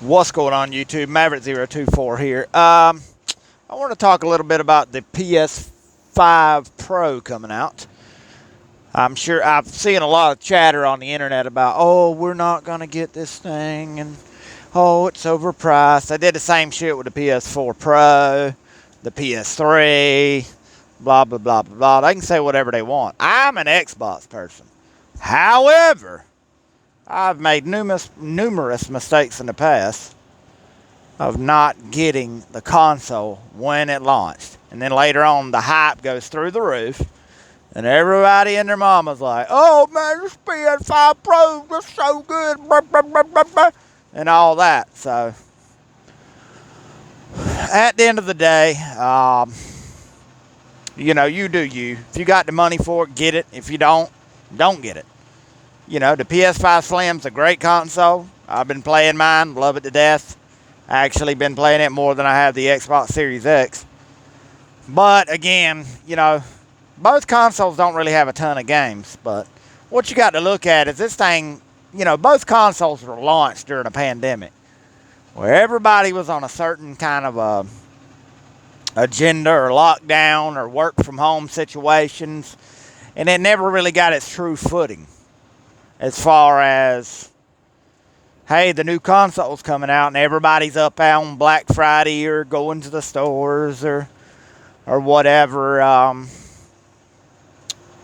What's going on YouTube? Maverick024 here. I want to talk a little bit about the PS5 Pro coming out. I'm sure I've seen a lot of chatter on the internet about, oh, we're not going to get this thing, and oh, it's overpriced. I did the same shit with the PS4 Pro, the PS3, blah, blah, blah, blah, blah. They can say whatever they want. I'm an Xbox person. However, I've made numerous mistakes in the past of not getting the console when it launched. And then later on, the hype goes through the roof. And everybody and their mama's like, oh man, this PS5 Pro, this so good, blah, blah, blah, blah, blah, and all that. So, at the end of the day, you do you. If you got the money for it, get it. If you don't get it. You know, the PS5 Slim's a great console. I've been playing mine, love it to death. I actually been playing it more than I have the Xbox Series X. But again, both consoles don't really have a ton of games. But what you got to look at is this thing, both consoles were launched during a pandemic where everybody was on a certain kind of a agenda or lockdown or work from home situations. And it never really got its true footing. As far as, hey, the new console's coming out and everybody's up on Black Friday or going to the stores or whatever,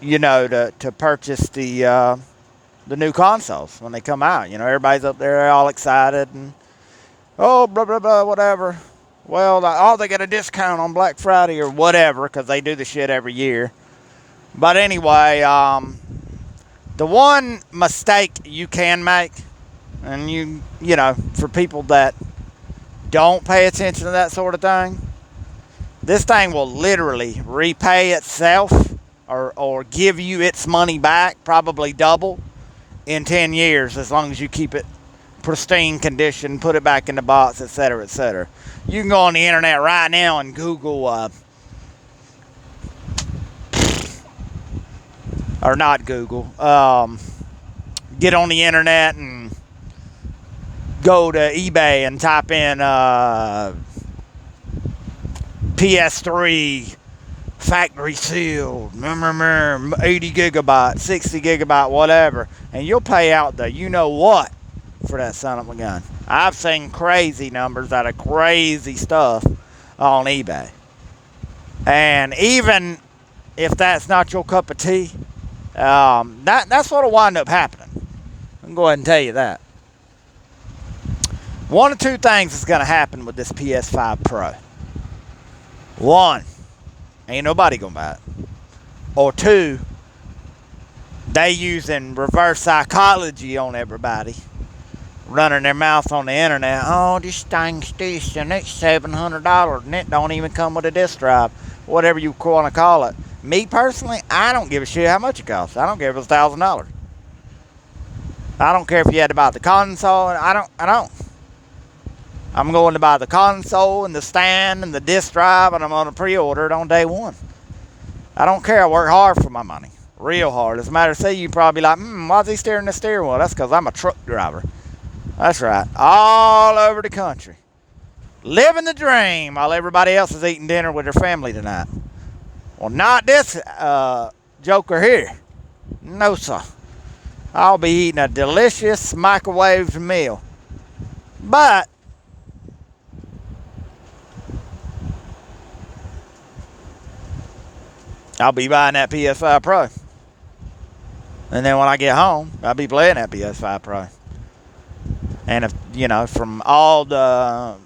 to purchase the new consoles when they come out. Everybody's up there all excited and, oh, blah, blah, blah, whatever. Well, they get a discount on Black Friday or whatever because they do the shit every year. But anyway, the one mistake you can make, and for people that don't pay attention to that sort of thing, this thing will literally repay itself or give you its money back, probably double, in 10 years as long as you keep it pristine condition, put it back in the box, etc., etc. You can go on the internet right now and Google or not Google, get on the internet and go to eBay and type in PS3 factory sealed, 80 gigabyte, 60 gigabyte, whatever, and you'll pay out the you-know-what for that son of a gun. I've seen crazy numbers out of crazy stuff on eBay. And even if that's not your cup of tea, that's what'll wind up happening. I can go ahead and tell you that. One of two things is going to happen with this PS5 Pro. One, ain't nobody going to buy it. Or two, they using reverse psychology on everybody, running their mouth on the internet. Oh, this thing's this and it's $700 and it don't even come with a disc drive, whatever you want to call it. Me personally, I don't give a shit how much it costs. I don't care if it's $1,000. I don't care if you had to buy the console. I don't. I'm going to buy the console and the stand and the disc drive, and I'm going to pre-order it on day one. I don't care. I work hard for my money. Real hard. As a matter of fact, you probably like, why's he steering the steering wheel? That's because I'm a truck driver. That's right. All over the country. Living the dream while everybody else is eating dinner with their family tonight. Well, not this joker here. No, sir. I'll be eating a delicious microwaved meal. But I'll be buying that PS5 Pro. And then when I get home, I'll be playing that PS5 Pro. And if, from all the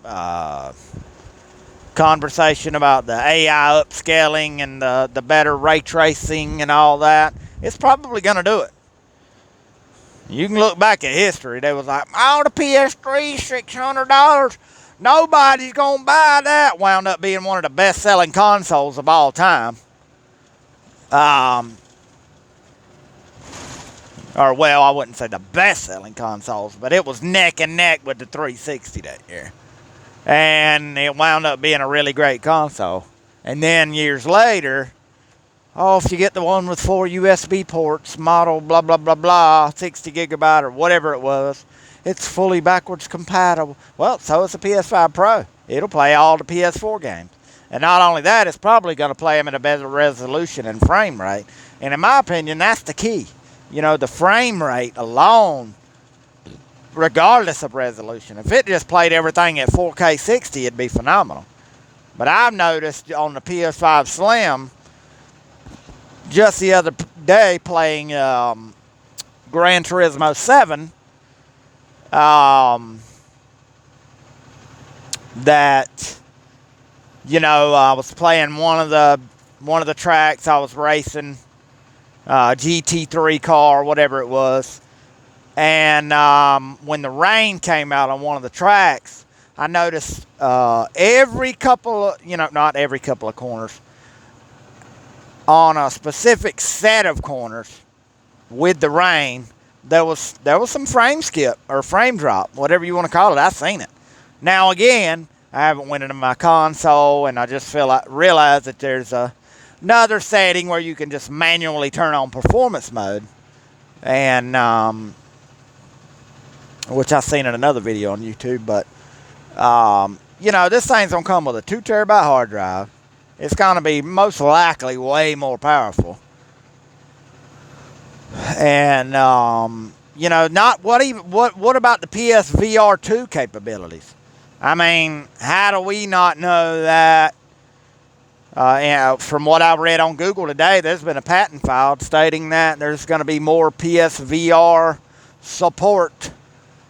conversation about the AI upscaling and the better ray tracing and all that, it's probably going to do it. You can look back at history. They was like, oh, the PS3, $600. Nobody's going to buy that. Wound up being one of the best-selling consoles of all time. I wouldn't say the best-selling consoles, but it was neck and neck with the 360 that year. And it wound up being a really great console. And then years later, oh, if you get the one with 4 USB ports, model blah, blah, blah, blah, 60 gigabyte or whatever it was, It's fully backwards compatible. Well, so is the PS5 Pro. It'll play all the PS4 games. And not only that, it's probably going to play them at a better resolution and frame rate. And in my opinion, that's the key. You know, the frame rate alone, regardless of resolution. If it just played everything at 4K 60, it'd be phenomenal. But I've noticed on the PS5 Slim, just the other day playing Gran Turismo 7, that, you know, I was playing one of the tracks. I was racing GT3 car, whatever it was, and when the rain came out on one of the tracks, I noticed every couple of, you know, not every couple of corners, on a specific set of corners with the rain, there was some frame skip or frame drop, whatever you want to call it. I've seen it. Now again, I haven't went into my console, and I just realized that there's another setting where you can just manually turn on performance mode, and which I've seen in another video on YouTube. But you know, this thing's gonna come with a 2 terabyte hard drive. It's gonna be most likely way more powerful. And you know, what about the PSVR 2 capabilities? I mean, how do we not know that? You know, from what I read on Google today, there's been a patent filed stating that there's going to be more PSVR support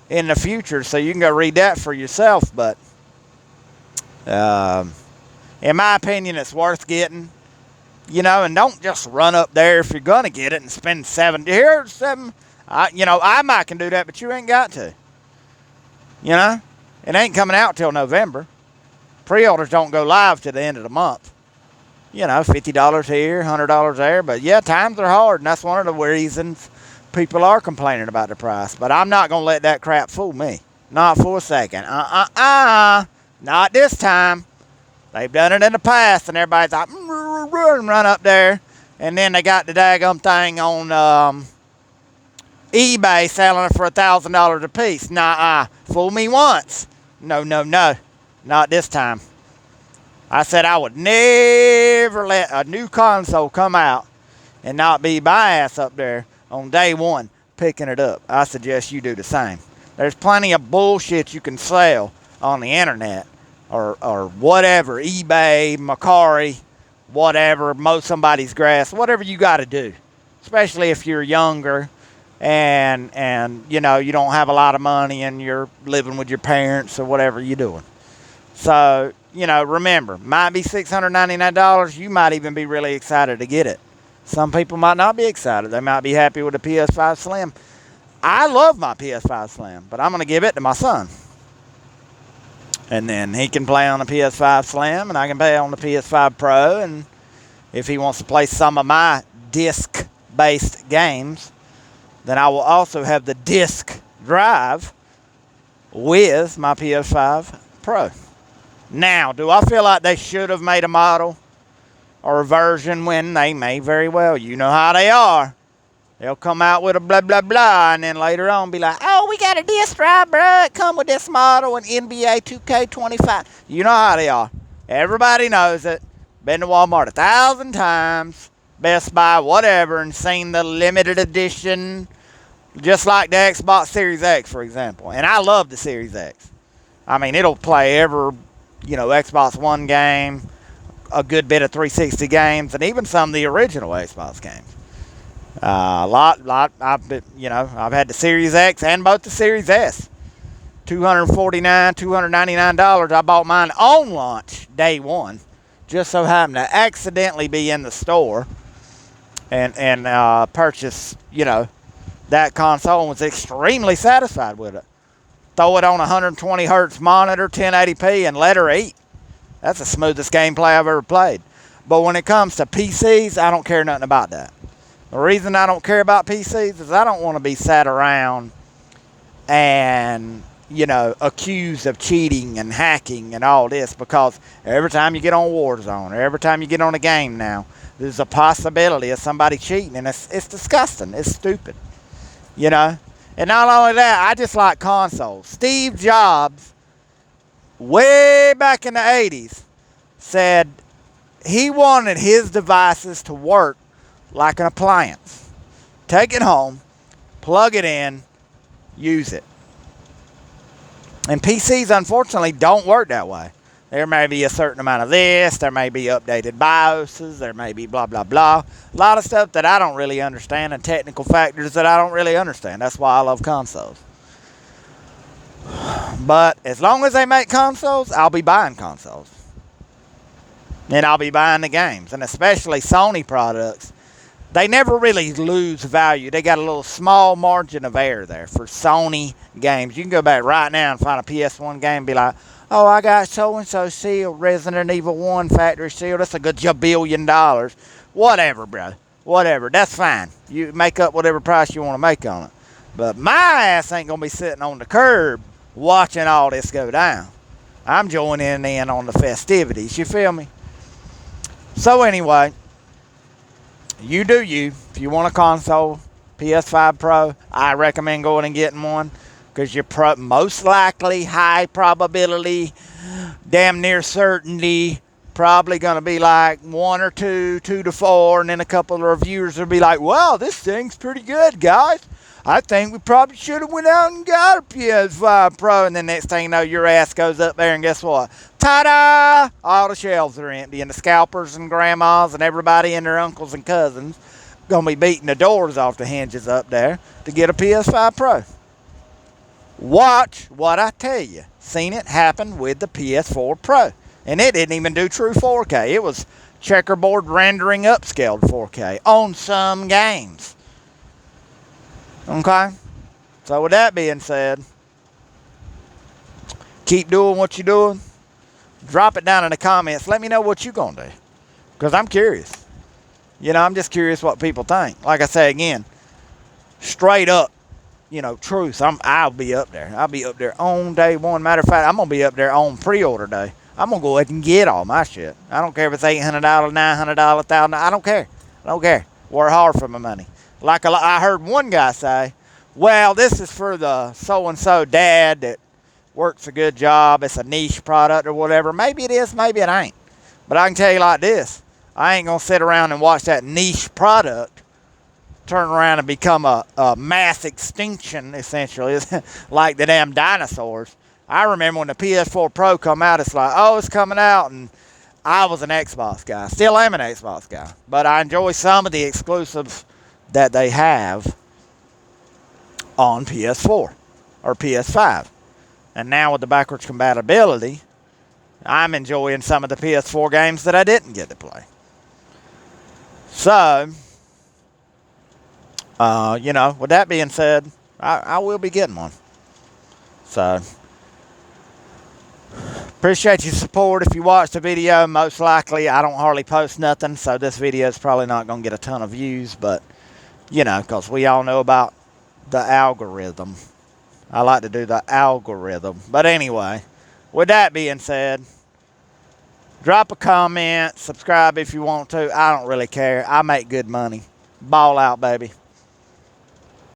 in the future. So you can go read that for yourself. But in my opinion, it's worth getting. You know, and don't just run up there if you're going to get it and spend $7. You know, I might can do that, but you ain't got to. You know, it ain't coming out till November. Pre-orders don't go live till the end of the month. You know, $50 here, $100 there. But yeah, times are hard, and that's one of the reasons people are complaining about the price. But I'm not going to let that crap fool me. Not for a second. Not this time. They've done it in the past, and everybody's like, run up there. And then they got the daggum thing on eBay selling it for $1,000 a piece. Nah, fool me once. No, not this time. I said I would never let a new console come out and not be my ass up there on day one picking it up. I suggest you do the same. There's plenty of bullshit you can sell on the internet or whatever, eBay, Macari, whatever, mow somebody's grass, whatever you got to do, especially if you're younger and you know, you don't have a lot of money and you're living with your parents or whatever you're doing. So, you know, remember, might be $699. You might even be really excited to get it. Some people might not be excited. They might be happy with the PS5 Slim. I love my PS5 Slim, but I'm going to give it to my son. And then he can play on the PS5 Slim, and I can play on the PS5 Pro. And if he wants to play some of my disc-based games, then I will also have the disc drive with my PS5 Pro. Now, do I feel like they should have made a model or a version when they may very well? You know how they are. They'll come out with a blah, blah, blah, and then later on be like, oh, we got a disc drive, bro. It come with this model and NBA 2K25. You know how they are. Everybody knows it. Been to Walmart 1,000 times, Best Buy, whatever, and seen the limited edition, just like the Xbox Series X, for example. And I love the Series X. I mean, it'll play every, you know, Xbox One game, a good bit of 360 games, and even some of the original Xbox games. I've had the Series X and both the Series S. $299. I bought mine on launch day one. Just so happened to accidentally be in the store and purchase, you know, that console, and was extremely satisfied with it. Throw it on a 120 hertz monitor, 1080p, and let her eat. That's the smoothest gameplay I've ever played. But when it comes to PCs, I don't care nothing about that. The reason I don't care about PCs is I don't want to be sat around and, you know, accused of cheating and hacking and all this, because every time you get on Warzone or every time you get on a game now, there's a possibility of somebody cheating, and it's disgusting. It's stupid, you know. And not only that, I just like consoles. Steve Jobs, way back in the 80s, said he wanted his devices to work like an appliance. Take it home, plug it in, use it. And PCs, unfortunately, don't work that way. There may be a certain amount of this, there may be updated BIOSes, there may be blah, blah, blah. A lot of stuff that I don't really understand and technical factors that I don't really understand. That's why I love consoles. But as long as they make consoles, I'll be buying consoles. And I'll be buying the games. And especially Sony products, they never really lose value. They got a little small margin of error there for Sony games. You can go back right now and find a PS1 game and be like, oh, I got so-and-so sealed, Resident Evil 1 factory sealed. That's a good $1 billion. Whatever, bro. Whatever. That's fine. You make up whatever price you want to make on it. But my ass ain't going to be sitting on the curb watching all this go down. I'm joining in on the festivities. You feel me? So anyway, you do you. If you want a console, PS5 Pro, I recommend going and getting one. Because you're most likely, high probability, damn near certainty, probably going to be like 1 or 2, 2 to 4, and then a couple of reviewers will be like, wow, this thing's pretty good, guys. I think we probably should have went out and got a PS5 Pro. And then next thing you know, your ass goes up there and guess what? Ta-da! All the shelves are empty, and the scalpers and grandmas and everybody and their uncles and cousins going to be beating the doors off the hinges up there to get a PS5 Pro. Watch what I tell you. Seen it happen with the PS4 Pro. And it didn't even do true 4K. It was checkerboard rendering upscaled 4K on some games. Okay? So with that being said, keep doing what you're doing. Drop it down in the comments. Let me know what you're going to do. Because I'm curious. You know, I'm just curious what people think. Like I say again, straight up. You know, truth. I'll be up there. I'll be up there on day one. Matter of fact, I'm going to be up there on pre-order day. I'm going to go ahead and get all my shit. I don't care if it's $800, $900, $1,000. I don't care. I don't care. Work hard for my money. Like I heard one guy say, well, this is for the so-and-so dad that works a good job. It's a niche product or whatever. Maybe it is. Maybe it ain't. But I can tell you like this. I ain't going to sit around and watch that niche product turn around and become a mass extinction, essentially, like the damn dinosaurs. I remember when the PS4 Pro come out, it's like, oh, it's coming out, and I was an Xbox guy. Still am an Xbox guy. But I enjoy some of the exclusives that they have on PS4 or PS5. And now with the backwards compatibility, I'm enjoying some of the PS4 games that I didn't get to play. So, you know, with that being said, I will be getting one. So, appreciate your support. If you watched the video, most likely I don't hardly post nothing, so this video is probably not going to get a ton of views, but, you know, because we all know about the algorithm. I like to do the algorithm. But anyway, with that being said, drop a comment, subscribe if you want to. I don't really care. I make good money. Ball out, baby.